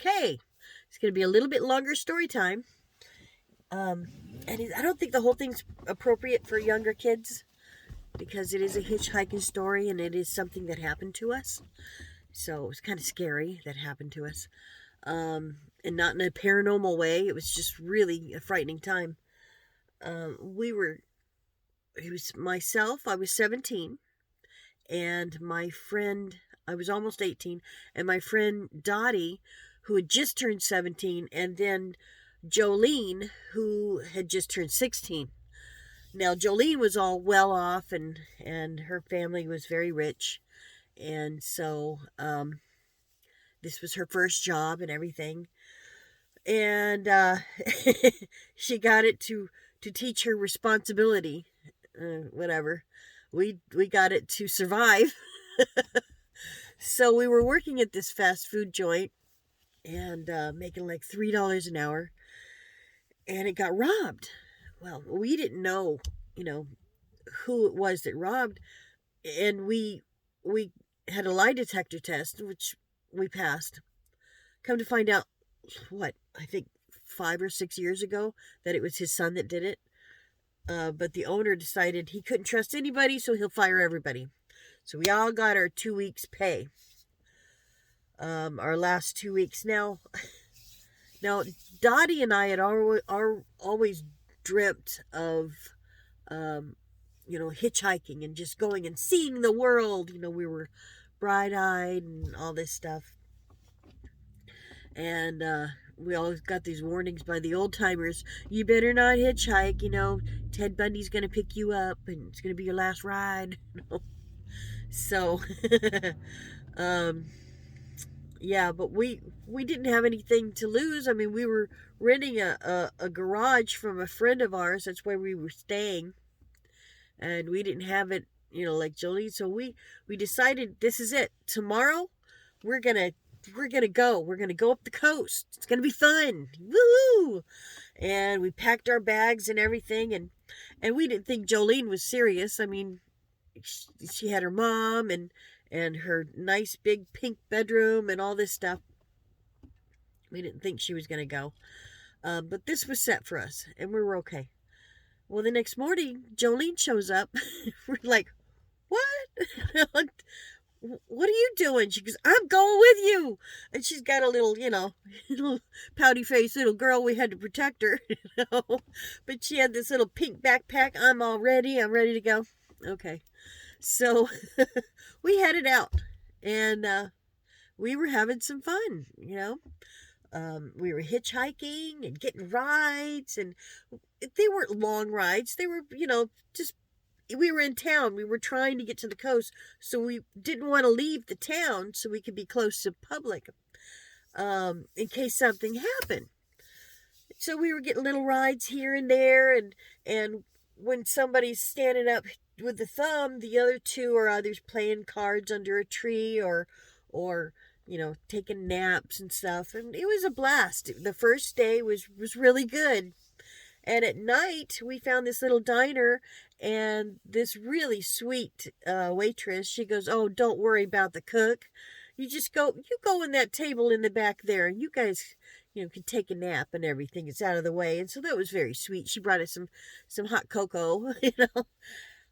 okay. It's going to be a little bit longer story time. I don't think the whole thing's appropriate for younger kids because it is a hitchhiking story and it is something that happened to us. So it's kind of scary that happened to us. And not in a paranormal way. It was just really a frightening time. We were, it was myself, I was 17, and my friend, I was almost 18, and my friend Dottie, who had just turned 17, and then Jolene, who had just turned 16. Now, Jolene was all well off, and her family was very rich, and so this was her first job and everything. And she got it to teach her responsibility, whatever. We got it to survive. So we were working at this fast food joint and making like $3 an hour, and it got robbed. Well, we didn't know, you know, who it was that robbed, and we had a lie detector test, which we passed. Come to find out, what, I think 5 or 6 years ago, that it was his son that did it. But the owner decided he couldn't trust anybody, so he'll fire everybody. So we all got our 2 weeks' pay. Our last 2 weeks. Now, Dottie and I had always dreamt of, hitchhiking and just going and seeing the world. We were bright-eyed and all this stuff. And we always got these warnings by the old timers. You better not hitchhike, Ted Bundy's going to pick you up and it's going to be your last ride. So, yeah, but we didn't have anything to lose. I mean, we were renting a garage from a friend of ours. That's where we were staying. And we didn't have it, like Jolie. So we decided this is it. Tomorrow, we're gonna go. We're gonna go up the coast. It's gonna be fun. Woo! And we packed our bags and everything, and we didn't think Jolene was serious. I mean, she had her mom and her nice big pink bedroom and all this stuff. We didn't think she was gonna go, but this was set for us, and we were okay. Well, the next morning, Jolene shows up. We're like, what? What are you doing? She goes, I'm going with you. And she's got a little, little pouty face little girl. We had to protect her, But she had this little pink backpack. I'm all ready. I'm ready to go. Okay. So we headed out. And we were having some fun, We were hitchhiking and getting rides. And they weren't long rides. They were, just we were in town. We were trying to get to the coast, so we didn't want to leave the town so we could be close to public in case something happened. So we were getting little rides here and there, and when somebody's standing up with the thumb, the other two are either playing cards under a tree or taking naps and stuff. And it was a blast. The first day was really good. And at night, we found this little diner, and this really sweet waitress, she goes, oh, don't worry about the cook. You go in that table in the back there, and you guys, can take a nap and everything. It's out of the way. And so that was very sweet. She brought us some hot cocoa,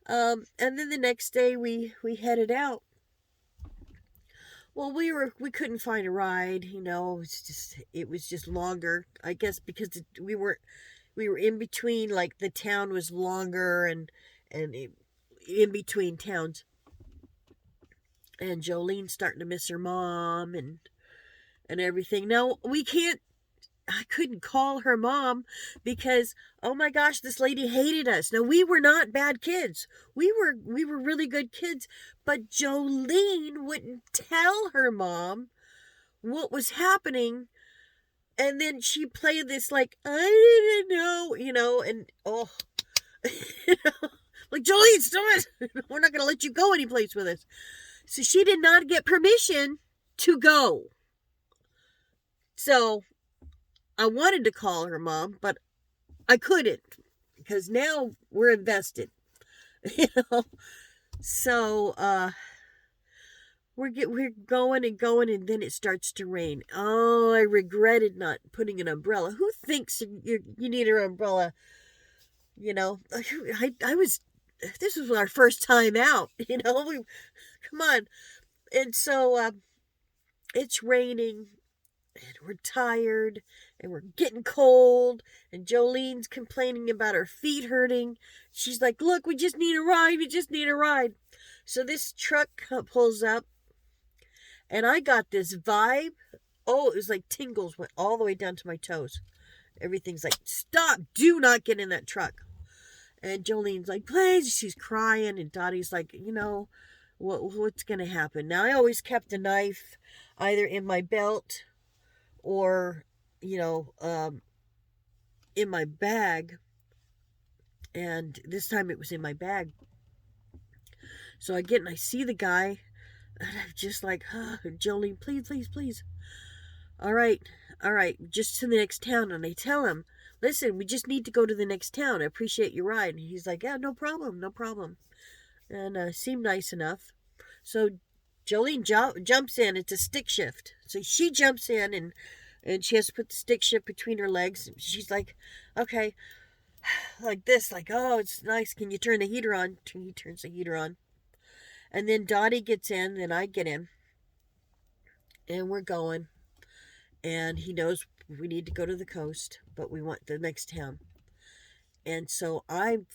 And then the next day, we headed out. Well, we couldn't find a ride, it was just longer, I guess, because we were in between, like the town was longer and in between towns. And Jolene's starting to miss her mom and everything. Now, I couldn't call her mom because, oh my gosh, this lady hated us. Now, we were not bad kids. We were really good kids, but Jolene wouldn't tell her mom what was happening. And then she played this like, I didn't know, and oh, like, Jolene, stop it. We're not going to let you go anyplace with us. So she did not get permission to go. So I wanted to call her mom, but I couldn't because now we're invested, So we're going and going, and then it starts to rain. Oh, I regretted not putting an umbrella. Who thinks you need an umbrella? You know, I was. This was our first time out. You know, come on, and so it's raining, and we're tired, and we're getting cold, and Jolene's complaining about her feet hurting. She's like, "Look, we just need a ride. We just need a ride." So this truck pulls up, and I got this vibe. Oh, it was like tingles went all the way down to my toes. Everything's like, stop, do not get in that truck. And Jolene's like, please, she's crying. And Dottie's like, what's going to happen? Now, I always kept a knife either in my belt or, in my bag. And this time it was in my bag. So I get and I see the guy. And I'm just like, Jolene, please, please, please. All right, just to the next town. And I tell him, listen, we just need to go to the next town. I appreciate your ride. And he's like, yeah, no problem. And seemed nice enough. So Jolene jumps in. It's a stick shift. So she jumps in and she has to put the stick shift between her legs. She's like, okay, like this, like, oh, it's nice. Can you turn the heater on? He turns the heater on. And then Dottie gets in, then I get in. And we're going. And he knows we need to go to the coast, but we want the next town. And so I'm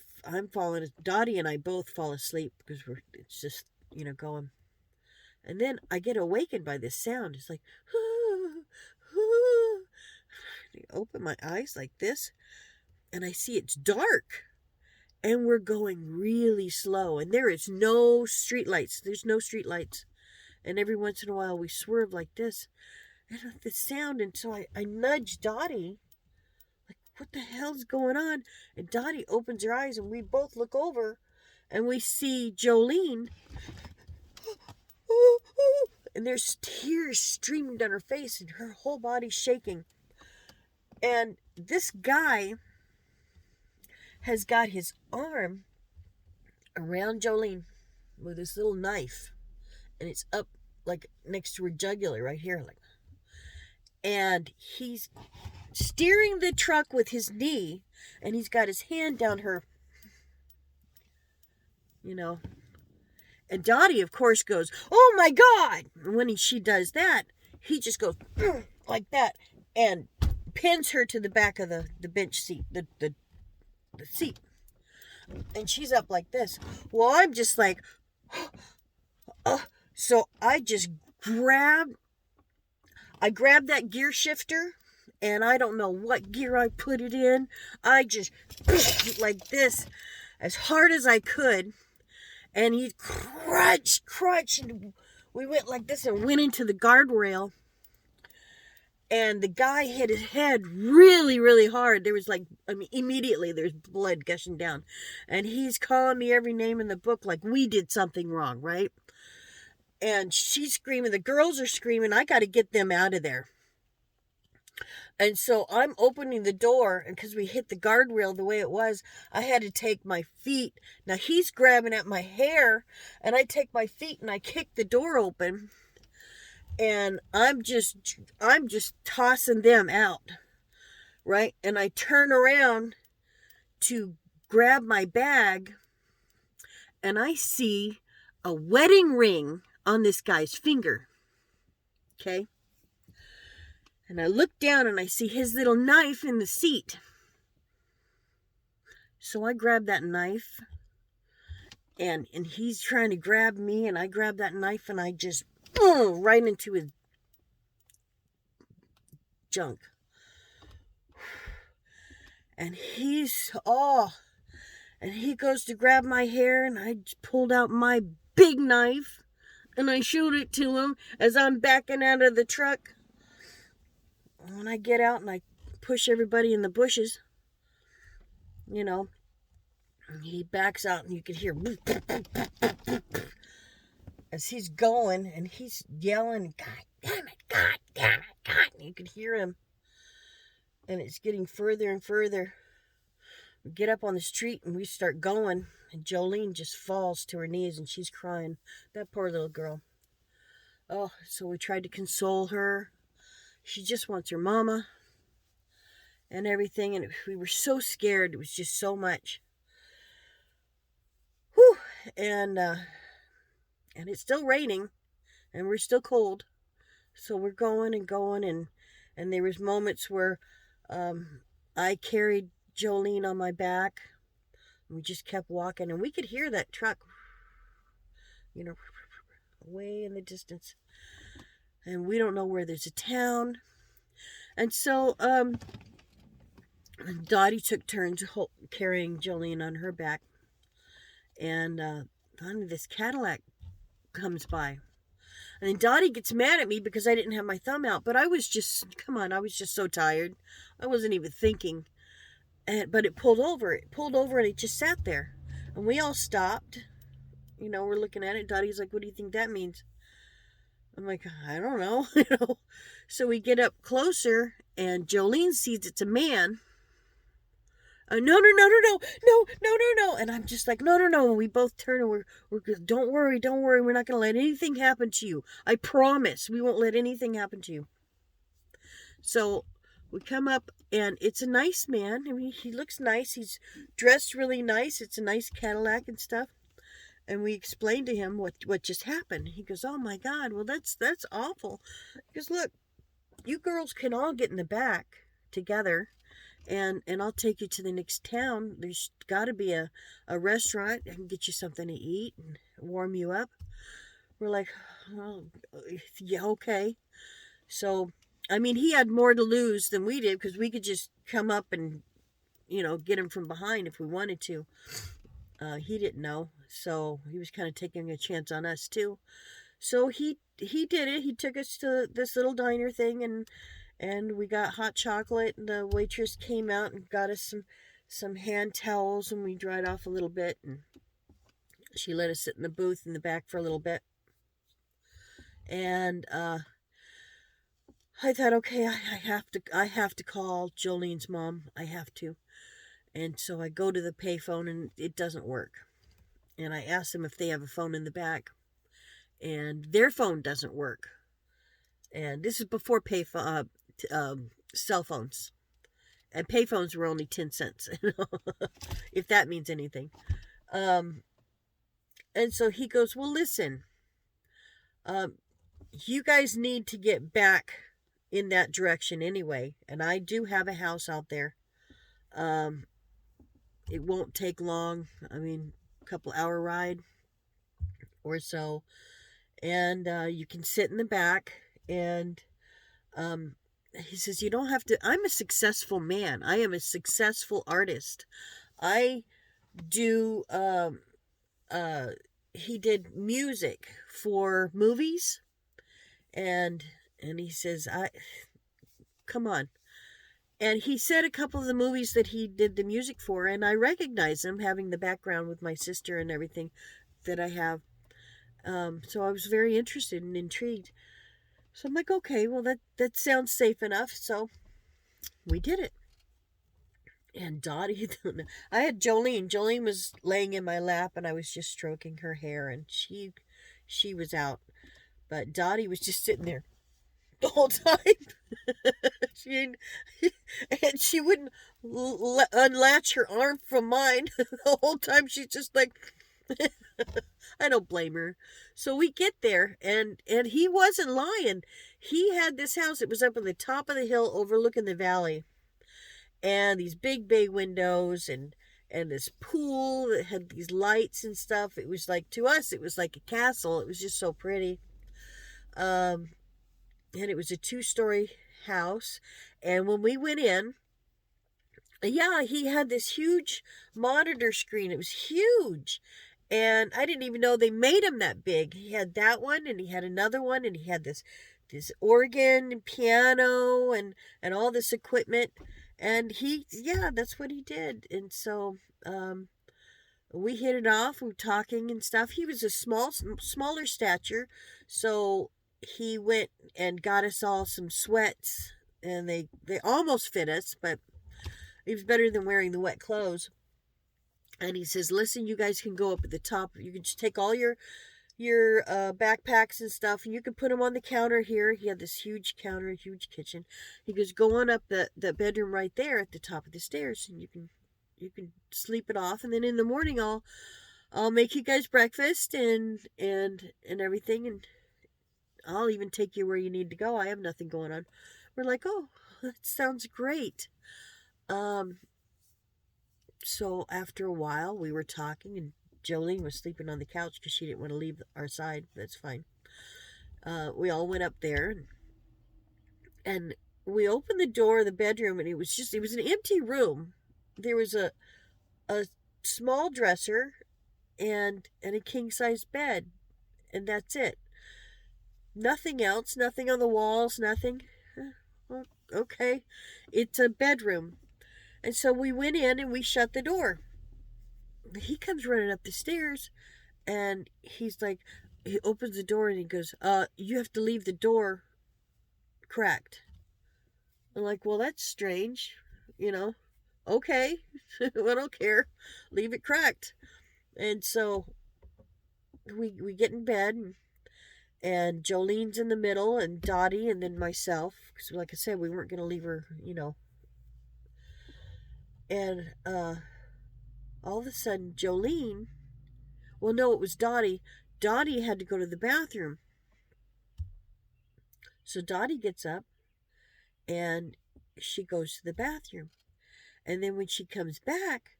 falling. Dottie and I both fall asleep because it's just, going. And then I get awakened by this sound. It's like, I open my eyes like this, and I see it's dark. And we're going really slow. And there is no street lights. There's no street lights. And every once in a while we swerve like this. And the sound. And so I nudge Dottie. Like, what the hell's going on? And Dottie opens her eyes and we both look over. And we see Jolene. And there's tears streaming down her face. And her whole body's shaking. And this guy has got his arm around Jolene with this little knife, and it's up like next to her jugular right here, like, and he's steering the truck with his knee, and he's got his hand down her, and Dottie of course goes, oh my God. And when she does that, he just goes like that and pins her to the back of the bench seat, the seat, and she's up like this. Well, I'm just like, so I just grabbed that gear shifter, and I don't know what gear I put it in. I just like this as hard as I could, and he crunch, and we went like this and went into the guardrail. And the guy hit his head really, really hard. There was immediately there's blood gushing down. And he's calling me every name in the book like we did something wrong, right? And she's screaming. The girls are screaming. I got to get them out of there. And so I'm opening the door. And because we hit the guardrail the way it was, I had to take my feet. Now he's grabbing at my hair. And I take my feet and I kick the door open. And I'm just tossing them out, right? And I turn around to grab my bag, and I see a wedding ring on this guy's finger, okay? And I look down, and I see his little knife in the seat. So I grab that knife, and he's trying to grab me, and I grab that knife, and I just right into his junk. And he goes to grab my hair, and I pulled out my big knife, and I showed it to him as I'm backing out of the truck. When I get out and I push everybody in the bushes, he backs out, and you can hear as he's going, and he's yelling, God damn it, God damn it, God. And you can hear him. And it's getting further and further. We get up on the street, and we start going. And Jolene just falls to her knees, and she's crying. That poor little girl. Oh, so we tried to console her. She just wants her mama and everything, and we were so scared. It was just so much. Whew. And and it's still raining, and we're still cold. So we're going and going, and there was moments where I carried Jolene on my back. And we just kept walking, and we could hear that truck, you know, way in the distance. And we don't know where there's a town. And so Dottie took turns carrying Jolene on her back. And finally this Cadillac comes by. And then Dottie gets mad at me because I didn't have my thumb out. But I was just, come on, I was just so tired. I wasn't even thinking. But it pulled over. It pulled over and it just sat there. And we all stopped. You know, we're looking at it. Dottie's like, what do you think that means? I'm like, I don't know. So we get up closer and Jolene sees it's a man. No, no, no, no, no, no, no, no, no. And I'm just like, no, no, no. And we both turn and we're don't worry, don't worry. We're not going to let anything happen to you. I promise we won't let anything happen to you. So we come up and it's a nice man. I mean, he looks nice. He's dressed really nice. It's a nice Cadillac and stuff. And we explained to him what just happened. He goes, oh my God, well, that's awful. He goes, look, you girls can all get in the back together and I'll take you to the next town. There's got to be a restaurant. I can get you something to eat and warm you up. We're like, oh, yeah, okay. So, I mean, he had more to lose than we did because we could just come up and, get him from behind if we wanted to. He didn't know, so he was kind of taking a chance on us too. So he did it. He took us to this little diner thing, and we got hot chocolate, and the waitress came out and got us some hand towels, and we dried off a little bit, and she let us sit in the booth in the back for a little bit. And I thought, okay, I have to call Jolene's mom. I have to. And so I go to the payphone and it doesn't work. And I ask them if they have a phone in the back, and their phone doesn't work. And this is before cell phones, and payphones were only 10 cents, if that means anything. And so he goes, well, listen, you guys need to get back in that direction anyway. And I do have a house out there. It won't take long. I mean, a couple hour ride or so. And you can sit in the back. And he says, you don't have to. I'm a successful man. I am a successful artist. I do, he did music for movies. And he says, come on. And he said a couple of the movies that he did the music for, and I recognize him, having the background with my sister and everything that I have. So I was very interested and intrigued. So I'm like, okay, well, that sounds safe enough. So we did it. And Dottie, I had Jolene. Jolene was laying in my lap, and I was just stroking her hair, and she was out. But Dottie was just sitting there the whole time. She wouldn't unlatch her arm from mine the whole time. She's just like, I don't blame her. So we get there, and he wasn't lying. He had this house. It was up on the top of the hill overlooking the valley, and these big bay windows, and this pool that had these lights and stuff. It was like, to us, it was like a castle. It was just so pretty. And it was a 2-story house. And when we went in, yeah, he had this huge monitor screen. It was huge. And I didn't even know they made him that big. He had that one, and he had another one, and he had this organ and piano and all this equipment. And that's what he did. And so we hit it off. We were talking and stuff. He was a smaller stature, so he went and got us all some sweats, and they almost fit us, but it was better than wearing the wet clothes. And he says, listen, you guys can go up at the top. You can just take all your your backpacks and stuff, and you can put them on the counter here. He had this huge counter, huge kitchen. He goes, go on up the bedroom right there at the top of the stairs, and you can sleep it off, and then in the morning I'll make you guys breakfast and everything, and I'll even take you where you need to go. I have nothing going on. We're like, oh, that sounds great. Um, so after a while, we were talking, and Jolene was sleeping on the couch because she didn't want to leave our side. That's fine. We all went up there, and we opened the door of the bedroom, and it was an empty room. There was a small dresser and a king size bed, and that's it. Nothing else, nothing on the walls, nothing. Well, okay, it's a bedroom. And so we went in and we shut the door. He comes running up the stairs, and he's like, he opens the door and he goes, you have to leave the door cracked. I'm like, well, that's strange, you know. Okay, I don't care. Leave it cracked. And so we get in bed, and Jolene's in the middle, and Dottie, and then myself, because like I said, we weren't going to leave her, And all of a sudden, Jolene, well, no, it was Dottie. Dottie had to go to the bathroom. So Dottie gets up and she goes to the bathroom. And then when she comes back,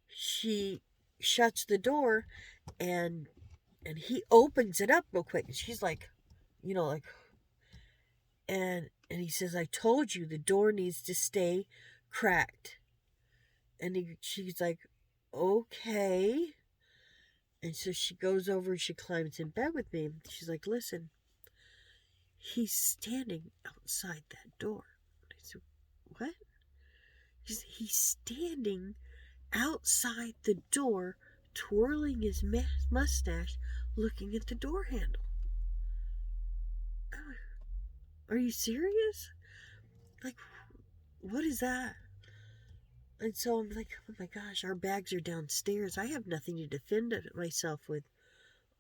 she shuts the door, and he opens it up real quick. And she's like, like, and he says, I told you the door needs to stay cracked. And she's like, okay. And so she goes over and she climbs in bed with me. She's like, listen, he's standing outside that door. I said, what? He's standing outside the door, twirling his mustache, looking at the door handle. Are you serious? Like, what is that? And so I'm like, oh my gosh, our bags are downstairs. I have nothing to defend myself with.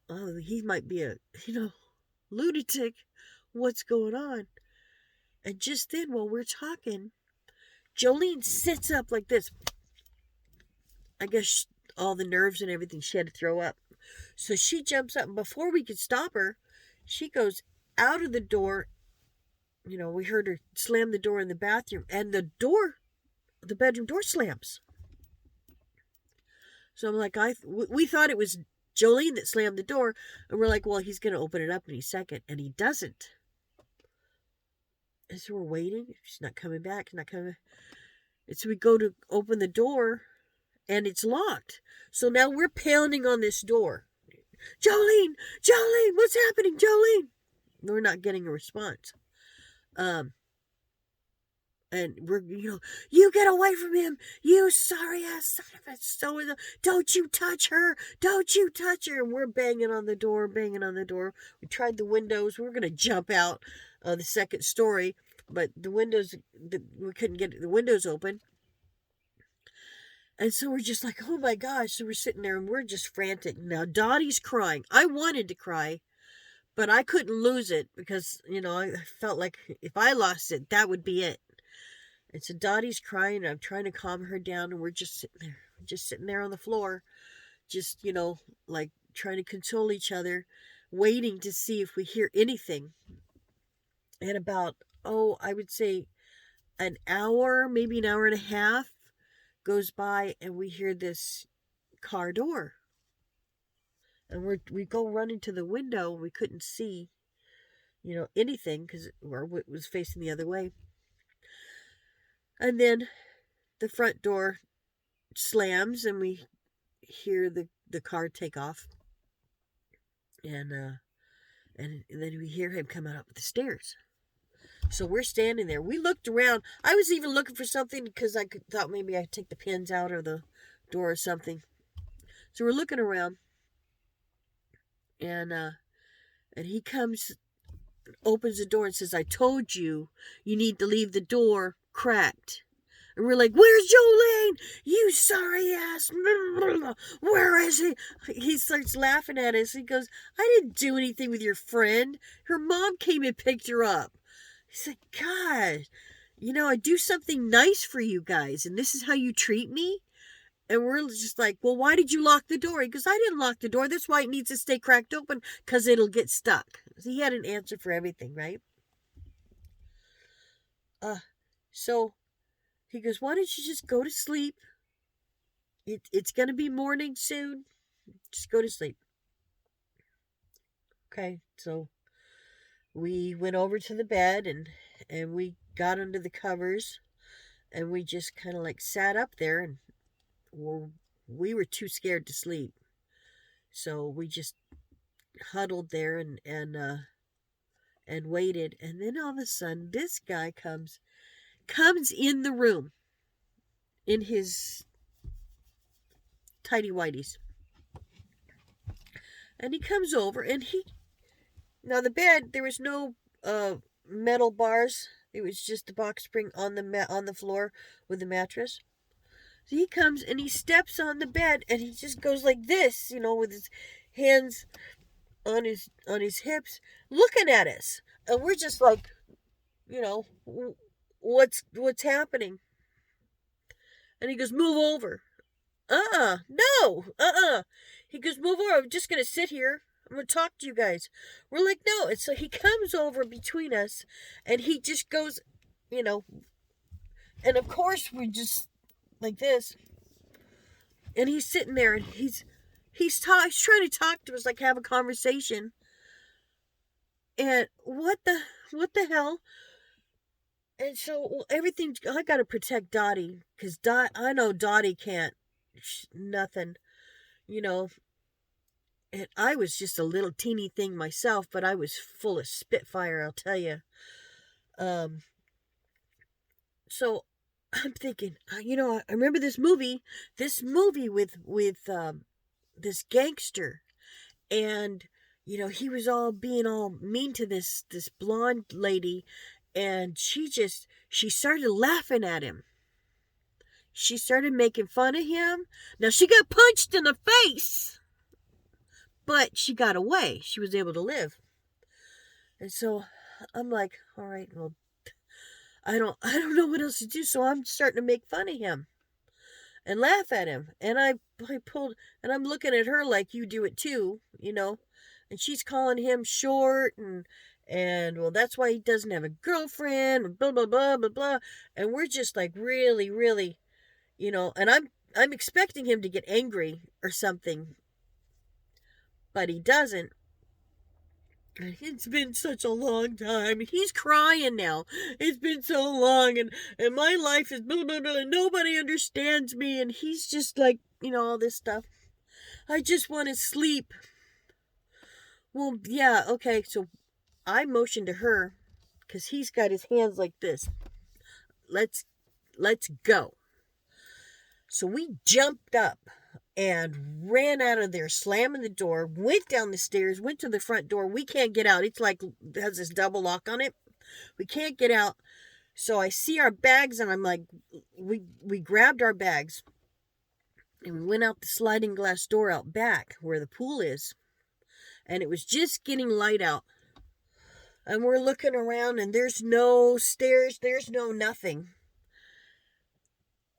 Oh, he might be a, lunatic. What's going on? And just then, while we're talking, Jolene sits up like this. I guess all the nerves and everything, she had to throw up. So she jumps up, and before we could stop her, she goes out of the door. We heard her slam the door in the bathroom, and the bedroom door slams. So I'm like, we thought it was Jolene that slammed the door, and we're like, well, he's going to open it up any second, and he doesn't. And so we're waiting. She's not coming back. And so we go to open the door, and it's locked. So now we're pounding on this door. Jolene, what's happening, Jolene? We're not getting a response. And we're, you get away from him, you sorry ass son of a so-and-so. Don't you touch her. And we're banging on the door. We tried the windows. We were going to jump out the second story, but the windows, we couldn't get the windows open. And so we're just like, oh my gosh. So we're sitting there and we're just frantic. Now Dottie's crying. I wanted to cry, but I couldn't lose it because, I felt like if I lost it, that would be it. And so Dottie's crying, and I'm trying to calm her down, and we're just sitting there on the floor, just, like trying to console each other, waiting to see if we hear anything. And about, I would say an hour, maybe an hour and a half goes by, and we hear this car door. And we go running to the window. We couldn't see, anything because it was facing the other way. And then the front door slams, and we hear the car take off. And then we hear him coming up the stairs. So we're standing there. We looked around. I was even looking for something because I thought maybe I'd take the pins out of the door or something. So we're looking around, and he comes, opens the door, and says, I told you need to leave the door cracked. And we're like, where's Jolene? You sorry ass. Where is he? He starts laughing at us. He goes, I didn't do anything with your friend. Her mom came and picked her up. He's like, God, I do something nice for you guys, and this is how you treat me? And we're just like, well, why did you lock the door? He goes, I didn't lock the door. That's why it needs to stay cracked open, because it'll get stuck. He had an answer for everything, right? So he goes, why don't you just go to sleep? It's going to be morning soon. Just go to sleep. Okay, so we went over to the bed and we got under the covers and we just kind of like sat up there and we were too scared to sleep. So we just huddled there and waited. And then all of a sudden, this guy comes in the room in his tidy whities. And he comes over and now the bed, there was no metal bars. It was just a box spring on the floor with the mattress. So he comes and he steps on the bed and he just goes like this, with his hands on his hips, looking at us. And we're just like, what's happening? And he goes, move over. No. He goes, move over. I'm just going to sit here. I'm going to talk to you guys. We're like, no. And so he comes over between us and he just goes, and of course we just like this. And he's sitting there and he's trying to talk to us, like have a conversation. And what the hell? And so everything, I got to protect Dottie because I know Dottie can't nothing, and I was just a little teeny thing myself, but I was full of spitfire, I'll tell you. So I'm thinking, I remember this movie with this gangster, and he was being all mean to this blonde lady, and she started laughing at him. She started making fun of him. Now she got punched in the face, but she got away. She was able to live. And so I'm like, all right, well, I don't know what else to do, so I'm starting to make fun of him and laugh at him. And I pulled, and I'm looking at her like you do it too, and she's calling him short and well, that's why he doesn't have a girlfriend, blah blah blah blah blah. And we're just like really, really, and I'm expecting him to get angry or something, but he doesn't. It's been such a long time. He's crying now. It's been so long, and my life is blah, blah, blah, and nobody understands me, and he's just like, all this stuff. I just want to sleep. Well, yeah, okay, so I motioned to her, because he's got his hands like this. Let's go. So we jumped up and ran out of there, slamming the door, went down the stairs, went to the front door. We can't get out. It's like, it has this double lock on it. We can't get out. So I see our bags and I'm like, we grabbed our bags and we went out the sliding glass door out back where the pool is. And it was just getting light out. And we're looking around and there's no stairs. There's no nothing.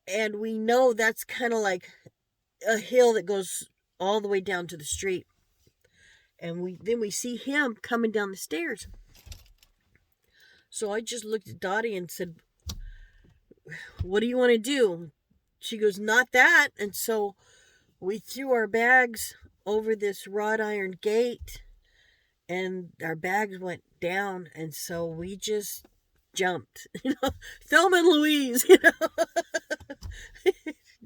And we know that's kind of like a hill that goes all the way down to the street. And we see him coming down the stairs. So I just looked at Dottie and said, what do you want to do? She goes, not that. And so we threw our bags over this wrought iron gate and our bags went down. And so we just jumped, Thelma and Louise,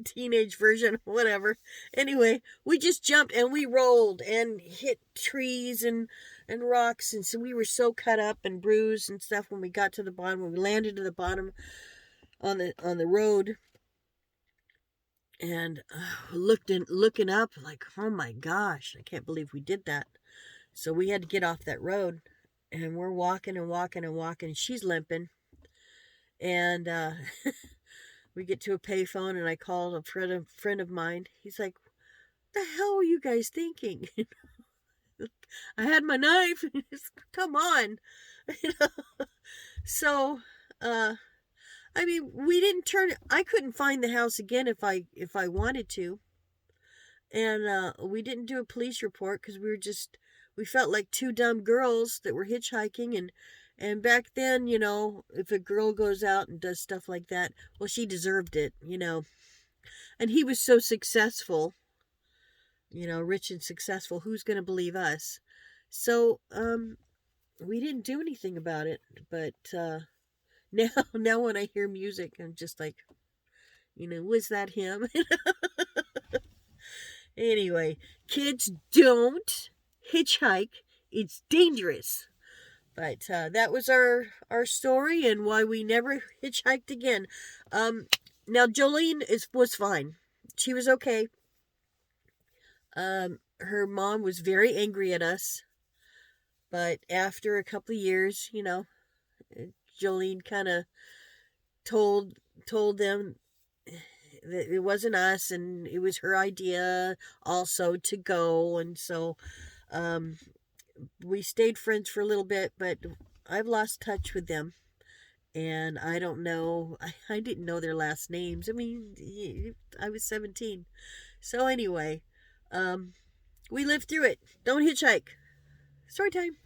teenage version, whatever. Anyway, we just jumped and we rolled and hit trees and rocks, and so we were so cut up and bruised and stuff when we got to the bottom. When we landed at the bottom on the road, and looking up like, oh my gosh, I can't believe we did that. So we had to get off that road, and we're walking and walking and walking. And she's limping, and we get to a payphone, and I call a friend of mine. He's like, "What the hell were you guys thinking?" I had my knife. Come on. So, uh, I mean, we didn't turn. I couldn't find the house again if I wanted to, and we didn't do a police report because we felt like two dumb girls that were hitchhiking, and back then, if a girl goes out and does stuff like that, well, she deserved it. And he was so successful, rich and successful. Who's going to believe us? So, we didn't do anything about it. But now when I hear music, I'm just like, was that him? Anyway, kids, don't hitchhike. It's dangerous. But that was our story and why we never hitchhiked again. Now Jolene was fine. She was okay. Her mom was very angry at us, but after a couple of years, Jolene kind of told them that it wasn't us and it was her idea also to go, and so we stayed friends for a little bit, but I've lost touch with them. And I don't know, I didn't know their last names. I mean, I was 17. So anyway, we lived through it. Don't hitchhike. Story time.